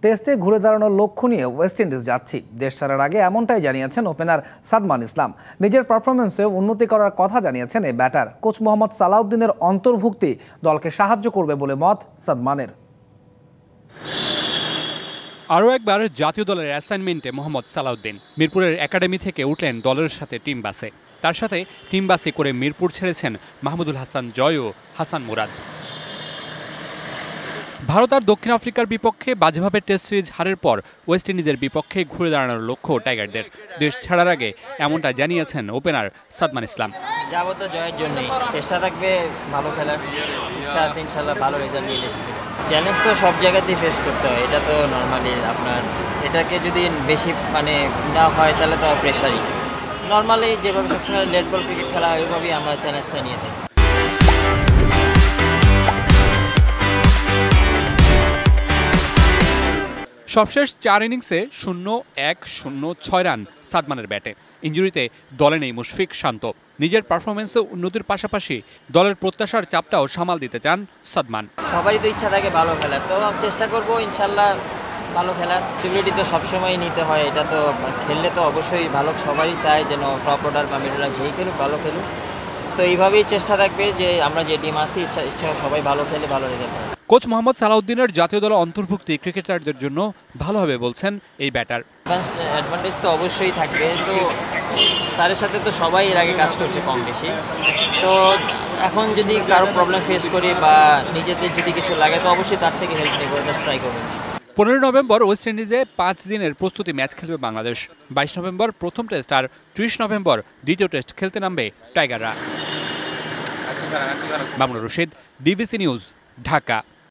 টেস্টে ঘুরে দাঁড়ানোর লক্ষ্য নিয়ে ওয়েস্ট ইন্ডিজ যাচ্ছি। দেশ ছাড়ার আগে এমনটাই জানিয়েছেন ওপেনার সাদমান ইসলাম। নিজের পারফরমেন্সে উন্নতি করার কথা জানিয়েছেন এই ব্যাটার। কোচ মোহাম্মদ সালাউদ্দিনের অন্তর্ভুক্তি দলকে সাহায্য করবে বলে মত সাদমানের। আরও একবার জাতীয় দলের অ্যাসাইনমেন্টে মোহাম্মদ সালাউদ্দিন মিরপুরের একাডেমি থেকে উঠলেন দলের সাথে টিম বাসে। তার সাথে টিম বাসে করে মিরপুর ছেড়েছেন মাহমুদুল হাসান জয় ও হাসান মুরাদ। ভারত আর দক্ষিণ আফ্রিকার বিপক্ষে বাজেভাবে টেস্ট সিরিজ হারের পর ওয়েস্ট ইন্ডিজের বিপক্ষে ঘুরে দাঁড়ানোর লক্ষ্য টাইগারদের। দেশ ছাড়ার আগে এমনটা জানিয়েছেন ওপেনার সাদমান ইসলাম। যাবো তো জয়ের জন্যই, চেষ্টা থাকবে ভালো খেলার, ইচ্ছা আছে ইনশাল্লাহ ভালো রেজাল্ট নিয়ে এসে। চ্যালেঞ্জ তো সব জায়গাতেই ফেস করতে হয়, এটা তো নর্মালি আপনার এটাকে যদি বেশি না হয় তাহলে তো প্রেশারই। নর্মালি যেভাবে সবসময় লেট বল ক্রিকেট খেলা হয় ওইভাবেই আমরা চ্যালেঞ্জটা নিয়ে থাকি। সবশেষ 4 ইনিংসে 0-1-0-6 রান সাদমানের ব্যাটে। ইনজুরিতে দলে নেই মুশফিক শান্ত। নিজের পারফরমেন্সে উন্নতির পাশাপাশি দলের প্রত্যাশার চাপটাও সামাল দিতে চান সাদমান। সবারই তো ইচ্ছা থাকে ভালো খেলার, তো চেষ্টা করব ইনশাল্লাহ ভালো খেলার। সিকিউরিটি তো সবসময় নিতে হয়, এটা তো খেললে তো অবশ্যই ভালো, সবারই চায় যেন টপ অর্ডার বা মিডল অর্ডার যেই খেলুক ভালো খেলুক। তো এইভাবেই চেষ্টা থাকবে যে আমরা যে টিম আছি ইচ্ছা সবাই ভালো খেলে ভালো রেজাল্ট করে। কোচ মোহাম্মদ সালাউদ্দিনের জাতীয় দলে অন্তর্ভুক্তি ক্রিকেটারদের জন্য ভালো হবে বলছেন এই ব্যাটার। অ্যাডভান্টেজ তো অবশ্যই থাকবে, তো স্যারের সাথে তো সবাই এর আগে কাজ করছে কম বেশি। তো এখন যদি কারো প্রবলেম ফেস করি বা নিজেদের যদি কিছু লাগে তো অবশ্যই তার থেকে হেল্প নেব, এটা ট্রাই করবো। 15 নভেম্বর ওয়েস্ট ইন্ডিজে 5 দিনের প্রস্তুতি ম্যাচ খেলবে বাংলাদেশ। 22 নভেম্বর প্রথম টেস্ট আর 30 নভেম্বর দ্বিতীয় টেস্ট খেলতে নামবে টাইগাররা। Mamunur Rashid, DBC news, Dhaka.